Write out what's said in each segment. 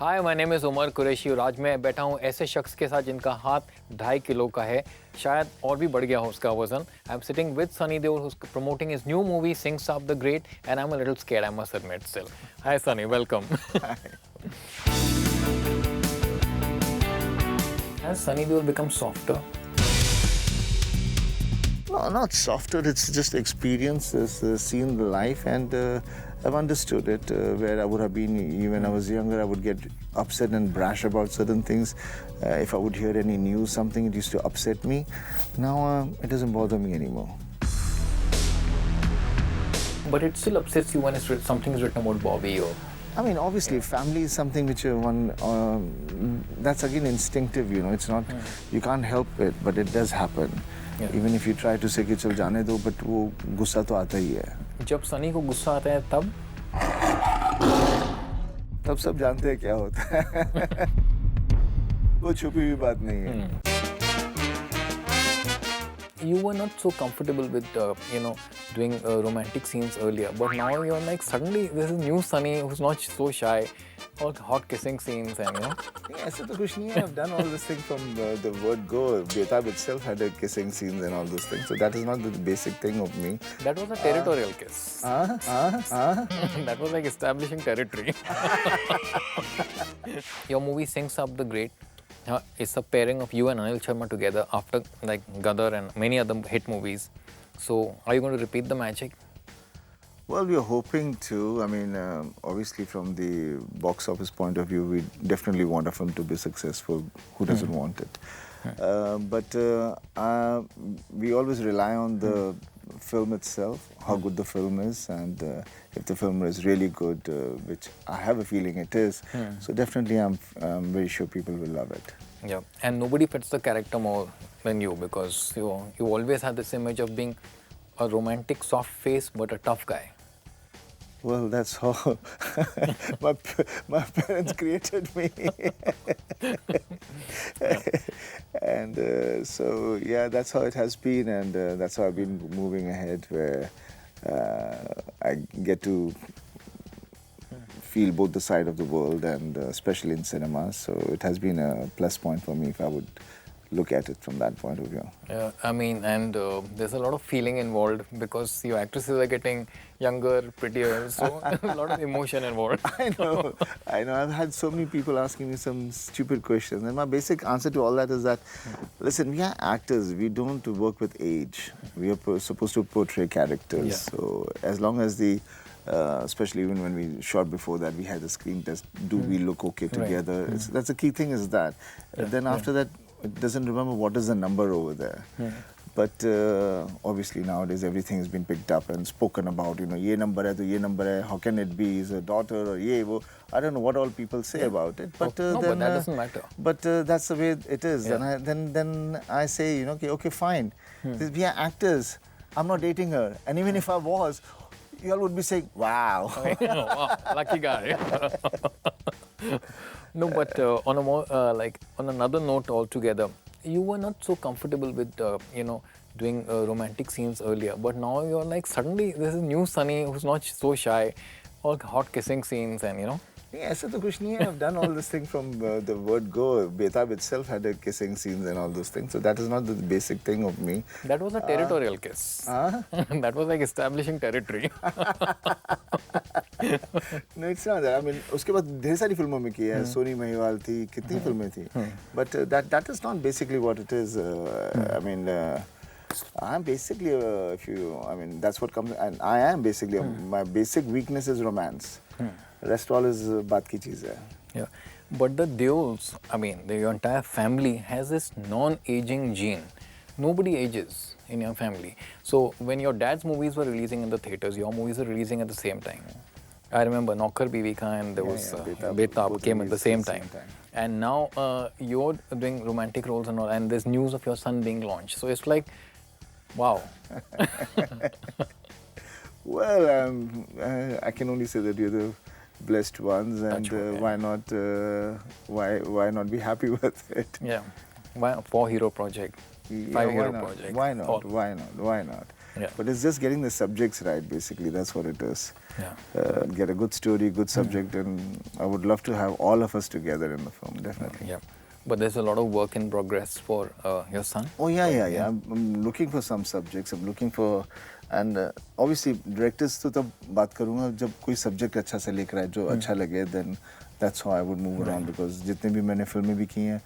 Hi my name is Umar Qureshi और आज मैं बैठा हूँ ऐसे शख्स के साथ जिनका हाथ 2.5 किलो का है, शायद और भी बढ़ गया हो उसका वजन. I am sitting with Sunny Deol who's promoting his new movie Singh Saab The Great and I'm a little scared, I must admit still. Hi Sunny, welcome. Has Sunny Deol become softer? No, not softer. It's just experiences, seen the life, and I've understood it. Where I would have been when I was younger, I would get upset and brash about certain things. If I would hear any news, something, it used to upset me. Now it doesn't bother me anymore. But it still upsets you when something is written about Bobby or... I mean, obviously, family is something which that's again instinctive, It's not, you can't help it, but it does happen. Yeah. Even if you try to say कि चल जाने दो, but वो गुस्सा तो आता ही है. जब सनी को गुस्सा आता है तब सब जानते हैं क्या होता है. वो छुपी हुई बात नहीं है. You were not so comfortable with, doing romantic scenes earlier, but now you're like, suddenly this is new Sunny who's not so shy, all hot kissing scenes and, नहीं, ऐसा तो कुछ नहीं है. I've done all this thing from the word go. Betab itself had a kissing scenes and all those things. So that is not the basic thing of me. That was a territorial kiss. That was like establishing territory. Your movie Singh Saab The Great is a pairing of you and Anil Sharma together after like Gadar and many other hit movies. So are you going to repeat the magic? Well, we are hoping to. I mean, obviously from the box office point of view, we definitely want a film to be successful. Who doesn't want it? But we always rely on the film itself, how good the film is, and if the film is really good, which I have a feeling it is, so definitely I'm very sure people will love it. Yeah, and nobody fits the character more than you because you always had this image of being a romantic, soft face, but a tough guy. Well, that's how my parents created me. And so, yeah, that's how it has been, and that's how I've been moving ahead, where I get to feel both the side of the world, and especially in cinema. So it has been a plus point for me if I would look at it from that point of view. Yeah, I mean, and there's a lot of feeling involved because your actresses are getting younger, prettier, so a lot of emotion involved. I know. I've had so many people asking me some stupid questions, and my basic answer to all that is that, listen, we are actors. We don't work with age. We are supposed to portray characters. Yeah. So as long as especially even when we shot before that, we had a screen test. Do we look okay together? Right. That's the key thing is that. Then after that, it doesn't remember what is the number over there. But obviously nowadays everything has been picked up and spoken about. Ye number hai to ye number hai. How can it be? Is a daughter or ye wo? I don't know what all people say about it. But No, but that doesn't matter. But that's the way it is. Yeah. And then I say, okay, fine. We are actors. I'm not dating her. And even if I was, you all would be saying, wow. Wow, lucky guy. No, but on a more on another note altogether, you were not so comfortable with doing romantic scenes earlier, but now you're like, suddenly this is new Sunny who's not so shy, all hot kissing scenes and Yeah, ऐसा तो कुछ नहीं है. I've done all this thing from the word go. Betab itself had a kissing scenes and all those things. So that is not the basic thing of me. That was a territorial kiss. That was like establishing territory. No, it's not that. I mean, उसके बाद ढेर सारी फिल्मों में की है. सोनी महिवाल थी, कितनी फिल्में थी. But that is not basically what it is. I mean, I'm basically that's what comes. And I am basically my basic weakness is romance. Rest all is baat ki cheez hai. Yeah, but the Deols, I mean, your entire family has this non-aging gene. Nobody ages in your family. So when your dad's movies were releasing in the theaters, your movies were releasing at the same time. I remember Naukar Bibi Ka and there was Betab came at the same time. And now you're doing romantic roles and all, and there's news of your son being launched. So it's like, wow. Well, I can only say that you're the blessed ones, and why not be happy with it? Yeah, 4 hero project, 5 hero project. Why not? Why not? Yeah. But it's just getting the subjects right, basically. That's what it is. Yeah. Get a good story, good subject, and I would love to have all of us together in the film, definitely. Yeah. But there's a lot of work in progress for your son. Oh yeah. I'm looking for some subjects. I'm looking for, and obviously directors तो तब बात करूँगा जब कोई subject अच्छा से लेकर आए जो अच्छा लगे, then that's how I would move around, because जितने भी मैंने फिल्में भी की हैं,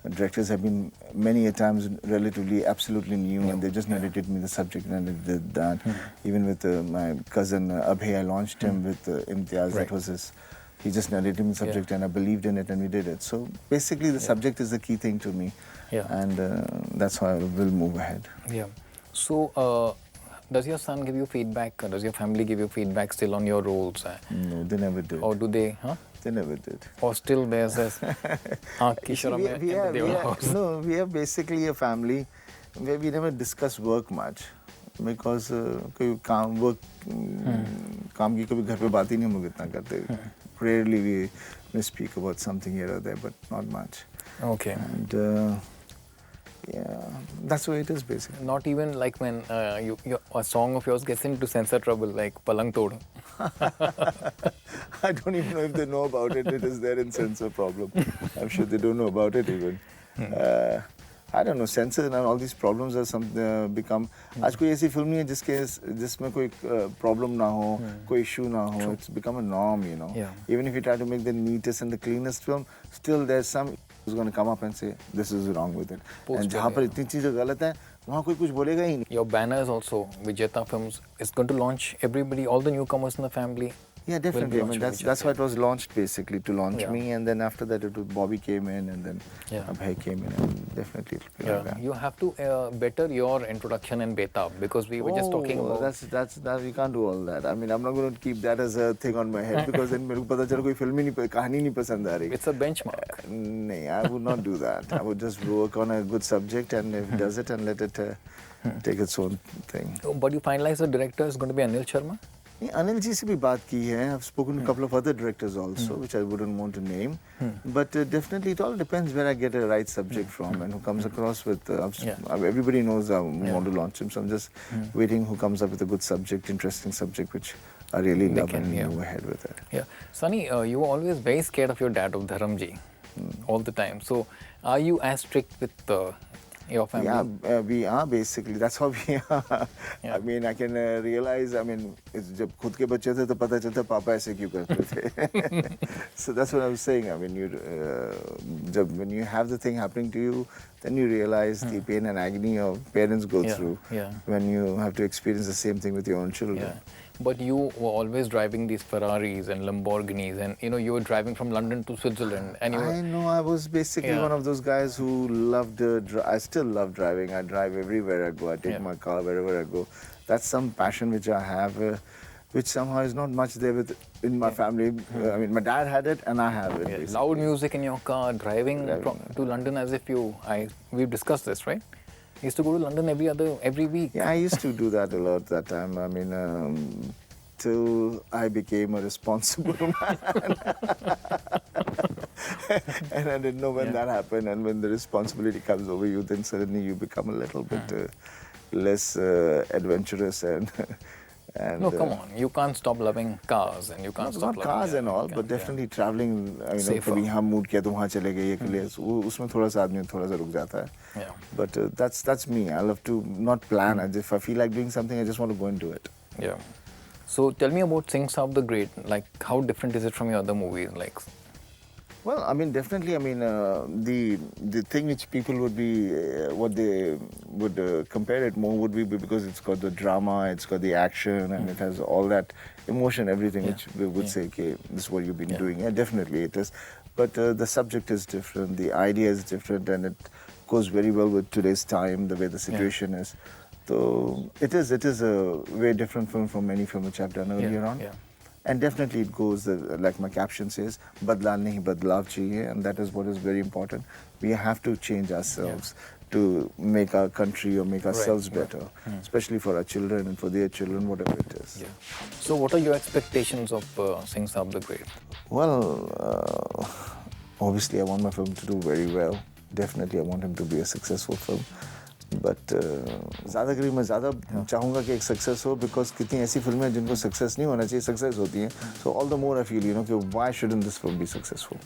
directors have been many a times relatively absolutely new, and they just narrated me the subject and I did that. Even with my cousin Abhay, I launched him with Imtiaz. That was his. He just narrated me the subject and I believed in it and we did it. So basically the subject is the key thing to me. Yeah. And that's how I will move ahead. Yeah. So, does your son give you feedback? Or does your family give you feedback still on your roles? No, they never did. Or do they? Huh? They never did. Or still there's this No, we have basically a family where we never discuss work much, because कोई काम work काम की कभी घर पे बात ही नहीं हम लोग इतना करते. Rarely we may speak about something here or there, but not much. Okay. And yeah, that's the way it is basically. Not even like when a song of yours gets into censor trouble, like Palang Tod. I don't even know if they know about it. It is there in censor problem. I'm sure they don't know about it even. I don't know, censor and all these problems are become. आज कोई ऐसी film नहीं है जिसमें कोई problem ना हो, कोई issue ना हो. It's become a norm, you know. Yeah. Even if you try to make the neatest and the cleanest film, still there's some who's going to come up and say this is wrong with it. And जहाँ पर इतनी चीजें गलत हैं, वहाँ कोई कुछ बोलेगा ही नहीं. Your banner is also Vijeta Films. It's going to launch everybody, all the newcomers in the family. Yeah, definitely. I mean, that's why it was launched basically, to launch me, and then after that Bobby came in, and then Abhay came in, and definitely it'll be like that. You have to better your introduction in Betab, because we were just talking about. That's we can't do all that. I mean, I'm not going to keep that as a thing on my head, because then मेरे को पता चला कोई film ही नहीं कहानी नहीं पसंद आ रही. It's a benchmark. No, I would not do that. I would just work on a good subject, and if it does it, and let it take its own thing. But you finalize the director is going to be Anil Sharma? Anil ji se bhi baat ki hai. I've spoken to a couple of other directors also, which I wouldn't want to name. But definitely it all depends where I get a right subject from and who comes across with... everybody knows I want to launch him, so I'm just waiting who comes up with a good subject, interesting subject, which I really love and move ahead with it. Yeah. Sunny, you were always very scared of your dad, of Dharamji, all the time. So are you as strict with your family? Yeah, we are basically. That's how we are. I mean, I can realize. I mean, जब खुद के बच्चे थे तो पता चलता पापा ऐसे क्यों करते थे. So that's what I was saying. I mean, when you have the thing happening to you, then you realize the pain and agony of parents go through when you have to experience the same thing with your own children. Yeah. But you were always driving these Ferraris and Lamborghinis, and you were driving from London to Switzerland. And I know, I was basically one of those guys who loved. I still love driving. I drive everywhere I go. I take my car wherever I go. That's some passion which I have, which somehow is not much there in my family. I mean, my dad had it, and I have it. Loud music in your car, driving to London as if we've discussed this, right? I used to go to London every week. Yeah, I used to do that a lot that time. I mean, till I became a responsible man. And I didn't know when that happened. And when the responsibility comes over you, then suddenly you become a little bit less adventurous and... No, come on. You can't stop loving cars, and you can't stop loving cars and all, but definitely traveling. I mean, कभी यहाँ mood किया तो वहाँ चले गए ये के लिए उसमें थोड़ा सा आदमी थोड़ा सा रुक जाता है. But that's me. I love to not plan. If I feel like doing something, I just want to go and do it. Yeah. So tell me about Singh Saab The Great. Like, how different is it from your other movies? Like. Well, I mean, definitely. I mean, the thing which people would be, what they would compare it more would be because it's got the drama, it's got the action, and it has all that emotion, everything, which we would say, okay, this is what you've been doing. Yeah, definitely it is. But the subject is different, the idea is different, and it goes very well with today's time, the way the situation is. So it is a very different film from any film which I've done earlier on. And definitely it goes, like my caption says, badla nahi badlav chahiye, and that is what is very important. We have to change ourselves to make our country or make ourselves better, especially for our children and for their children, whatever it is. Yeah. So what are your expectations of Singh Saab The Great? Well, obviously I want my film to do very well. Definitely I want him to be a successful film. But ज़्यादातर मैं ज़्यादा चाहूँगा कि एक success हो, because कितनी ऐसी फिल्में हैं जिनको सक्सेस नहीं होना चाहिए, सक्सेस होती हैं. So all the more I feel कि why shouldn't this film be successful.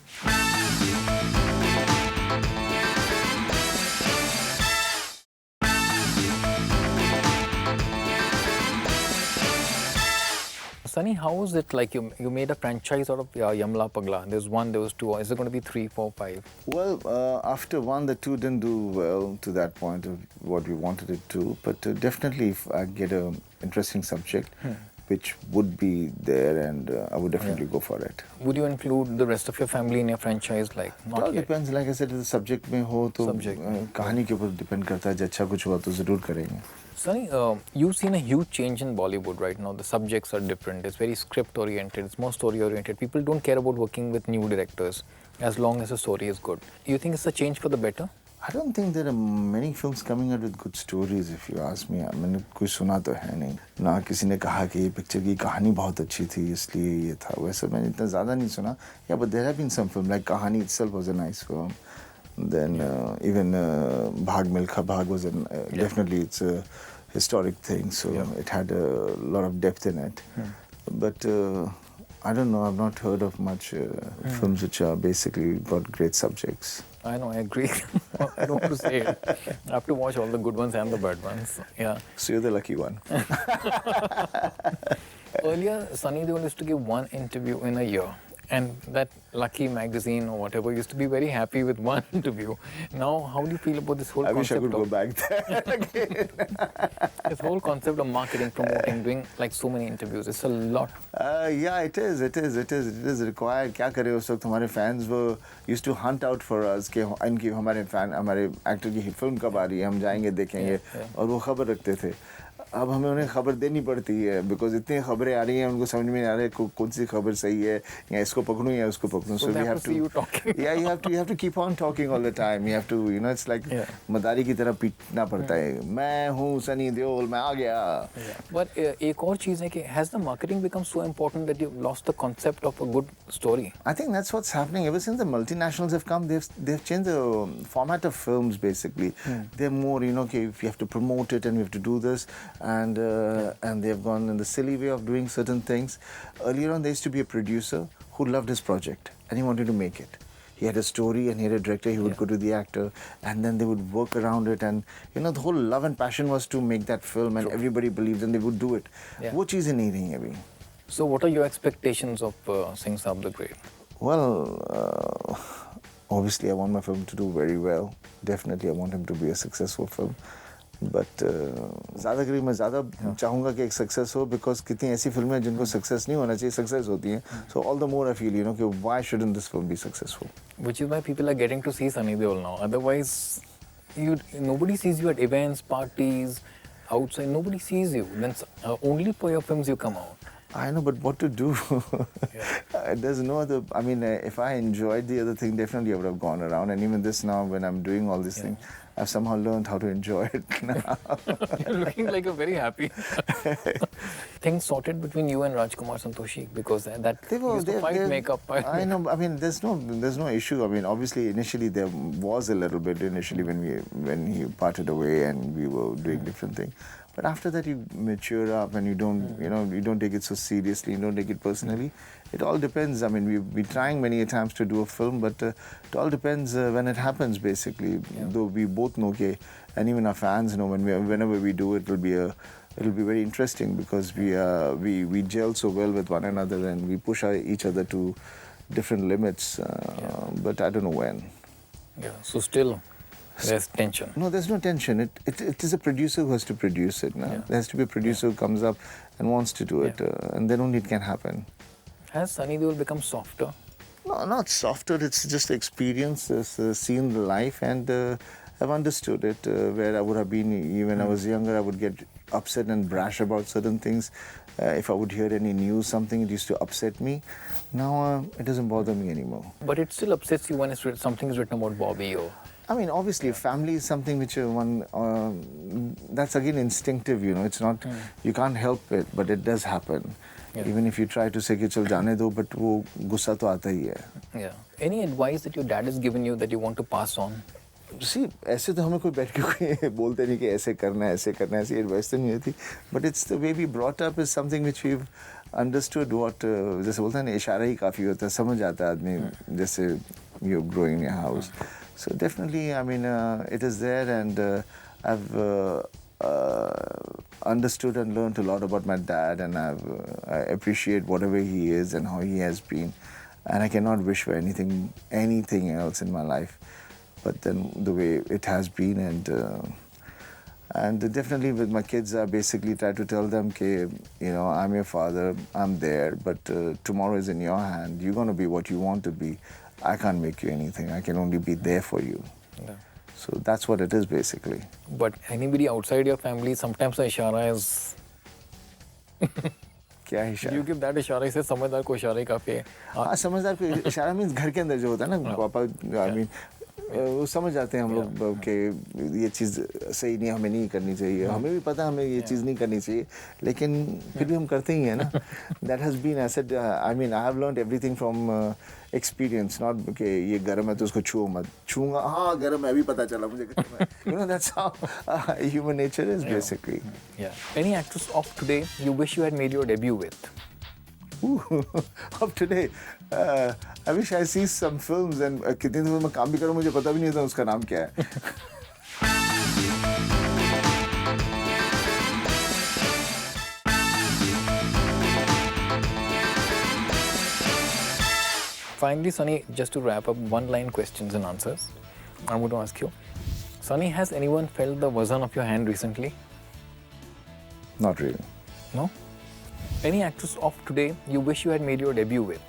Sunny, how is it like you made a franchise out of Yamla Pagla? There's one, there was two. Is it going to be 3, 4, 5? Well, after one, the two didn't do well to that point of what we wanted it to. But definitely, if I get an interesting subject, which would be there, and I would definitely go for it. Would you include the rest of your family in your franchise? Like, It not all yet. depends. Like I said, if the subject में हो तो कहानी के ऊपर depend करता है. जब अच्छा कुछ हुआ तो ज़रूर करेंगे. Sunny, you've seen a huge change in Bollywood right now. The subjects are different. It's very script oriented. It's more story oriented. People don't care about working with new directors as long as the story is good. You think it's a change for the better? I don't think there are many films coming out with good stories, if you ask me. मैंने कोई सुना तो है नहीं. ना किसी ने कहा कि ये पिक्चर की कहानी बहुत अच्छी थी इसलिए ये था. वैसे मैंने इतना ज़्यादा नहीं सुना. Yeah, but there have been some films like Kahani itself was a nice film. Then even Bhag Milkha Bhag was definitely it's a historic thing, so it had a lot of depth in it. But I don't know. I've not heard of much films which are basically got great subjects. I know, I agree. I don't want to say it. I have to watch all the good ones and the bad ones. Yeah. So you're the lucky one. Earlier, Sunny Deol used to give one interview in a year. And that Lucky magazine or whatever used to be very happy with one interview. Now, how do you feel about this whole I concept? wish I could go back there again. This whole concept of marketing, promoting, doing like so many interviews. It's a lot. Yeah, it is required. क्या करें उस वक्त हमारे fans were used to hunt out for us कि इनकी हमारे actor की film कब आ रही है, हम जाएंगे देखेंगे और वो खबर रखते थे. अब हमें उन्हें खबर देनी पड़ती है बिकॉज इतनी खबरें आ रही हैं उनको समझ में नहीं आ रहा है कौन सी खबर सही है या इसको पकड़ूं या उसको पकड़ूं. So they have to see you talking. Yeah, you have to keep on talking all the time. You have to, it's like मदारी की तरह पीटना पड़ता है. मैं हूँ सनी देओल, मैं आ गया. But एक और चीज़ है कि has the marketing become so important that you've lost the concept of a good story? I think that's what's happening. Ever since the multinationals have come, they've changed the format of films basically. They're more, okay, if you have to promote it and you have to do this. And they've gone in the silly way of doing certain things. Earlier on, there used to be a producer who loved his project and he wanted to make it. He had a story and he had a director. He would go to the actor and then they would work around it. And the whole love and passion was to make that film, and everybody believed and they would do it. वो चीज़ें नहीं रही हैं अभी. So, what are your expectations of Singh Saab The Great? Well, obviously, I want my film to do very well. Definitely, I want him to be a successful film. But ज़्यादातर मैं ज़्यादा चाहूँगा कि एक सक्सेस हो because कितनी ऐसी फिल्में हैं जिनको सक्सेस नहीं होना चाहिए, सक्सेस होती हैं. So all the more I feel कि why shouldn't this film be successful. Which is why people are getting to see Sunny Deol now. Otherwise, nobody sees you at events, parties, outside. Nobody sees you. Then only for your films you come out. I know, but what to do? There's no other. I mean, if I enjoyed the other thing, definitely I would have gone around. And even this now, when I'm doing all these things, I've somehow learned how to enjoy it now. You're looking like you're very happy. Things sorted between you and Rajkumar Santoshi because that used to fight makeup. I know. I mean, there's no issue. I mean, obviously, initially there was a little bit initially when he parted away and we were doing different things. But after that, you mature up and you don't, you don't take it so seriously. You don't take it personally. It all depends. I mean, we've been trying many times to do a film, but it all depends when it happens. Basically, though we both know, and even our fans know whenever we do it, it'll be very interesting because we gel so well with one another and we push each other to different limits. But I don't know when. Yeah. So still. There's tension. No, there's no tension. It is a producer who has to produce it. No? There has to be a producer who comes up and wants to do it, and then only it can happen. Has Sunny Deol become softer? No, not softer. It's just experience, seen the life, and I've understood it. Where I would have been when I was younger, I would get upset and brash about certain things. If I would hear any news, something, it used to upset me. Now it doesn't bother me anymore. But it still upsets you when something is written about Bobby or... I mean, obviously, family is something which that's again instinctive, It's not, you can't help it, but it does happen. Even if you try to say कि चल जाने दो, but वो गुस्सा तो आता ही है. Yeah. Any advice that your dad has given you that you want to pass on? सी ऐसे तो हमें कोई बैठ के कोई बोलते नहीं कि ऐसे करना है ऐसे एडवाइस तो नहीं होती, but it's the way we brought up is something which we understood what, जैसे बोलते हैं ना, इशारा ही काफ़ी होता है, समझ आता है आदमी, जैसे you growing in house. So definitely, I mean, it is there, and I've understood and learned a lot about my dad, and I appreciate whatever he is and how he has been, and I cannot wish for anything else in my life, but then the way it has been, and definitely with my kids, I basically try to tell them, I'm your father, I'm there, but tomorrow is in your hand. You're going to be what you want to be. I can't make you anything. I can only be there for you. Yeah. So that's what it is basically. But anybody outside your family, sometimes the ishara is... क्या इशारा? You give that ishara, से समझदार को इशारा ही काफी है. हाँ, समझदार को इशारा मीन्स घर के अंदर जो होता है ना, पापा, आई मीन, वो समझ जाते हैं हम लोग कि ये चीज़ सही नहीं, हमें नहीं करनी चाहिए. हमें भी पता है हमें ये चीज़ नहीं करनी चाहिए, लेकिन फिर भी हम करते ही हैं ना. That has been, I said, I mean, I have learned everything from experience, not कि ये गर्म है तो उसको छुओ मत. छूंगा, हाँ गर्म है, अभी पता चला मुझे गर्म है. You know, that's how human nature is basically. Yeah. Any actress of today you wish you had made your debut with? Of today, I wish I see some films, and कितनी दफ़े मैं काम भी करूँ, मुझे पता भी नहीं था उसका नाम क्या है. Finally, Sunny, just to wrap up, one-line questions and answers. I'm going to ask you, Sunny, has anyone felt the wazan of your hand recently? Not really. No? Any actress of today you wish you had made your debut with?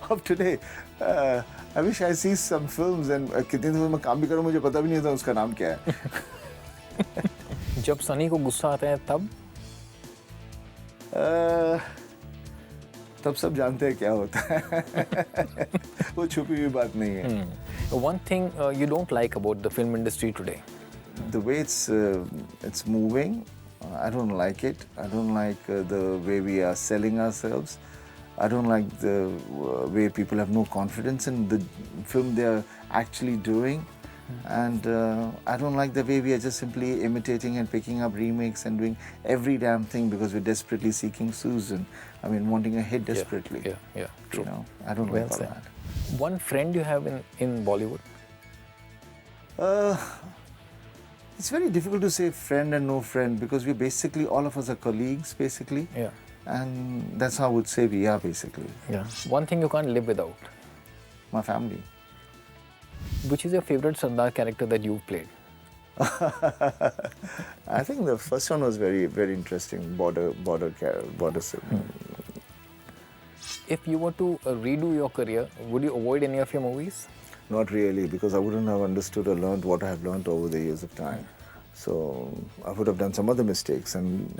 Of today, I wish I see some films, and कितनी दफ़े मैं काम भी करूँ, मुझे पता भी नहीं था उसका नाम क्या है. जब सनी को गुस्सा आता है तब? तब सब जानते हैं क्या होता है. वो छुपी हुई बात नहीं है. One thing you don't like about the film industry today? The way it's moving, I don't like it. I don't like the way we are selling ourselves. I don't like the way people have no confidence in the film they are actually doing. And I don't like the way we are just simply imitating and picking up remakes and doing every damn thing because we're desperately seeking Susan. I mean, wanting a hit desperately. Yeah, true. You know, I don't Well like all said. that. One friend you have in Bollywood? It's very difficult to say friend and no friend because we basically, all of us are colleagues basically. Yeah. And that's how I would say we are basically. Yeah. One thing you can't live without? My family. Which is your favorite Sardar character that you've played? I think the first one was very, very interesting. Border. If you were to redo your career, would you avoid any of your movies? Not really, because I wouldn't have understood or learned what I have learned over the years of time. So I would have done some other mistakes, and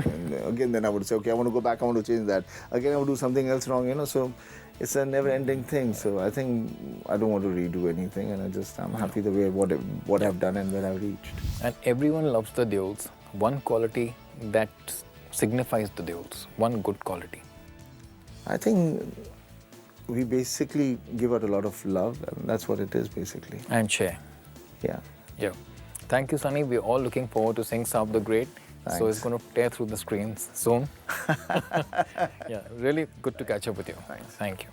again, then I would say, okay, I want to go back, I want to change that. Again, I would do something else wrong, you know. So it's a never-ending thing. So I think I don't want to redo anything, and I'm happy the way what I've done and where I've reached. And everyone loves the Deols. One quality that signifies the Deols. One good quality. I think we basically give out a lot of love, and that's what it is basically. And share. Yeah. Yeah. Thank you, Sunny. We're all looking forward to Singh Saab The Great. Thanks. So it's going to tear through the screens soon. Yeah, really good to catch up with you. Thanks. Thank you.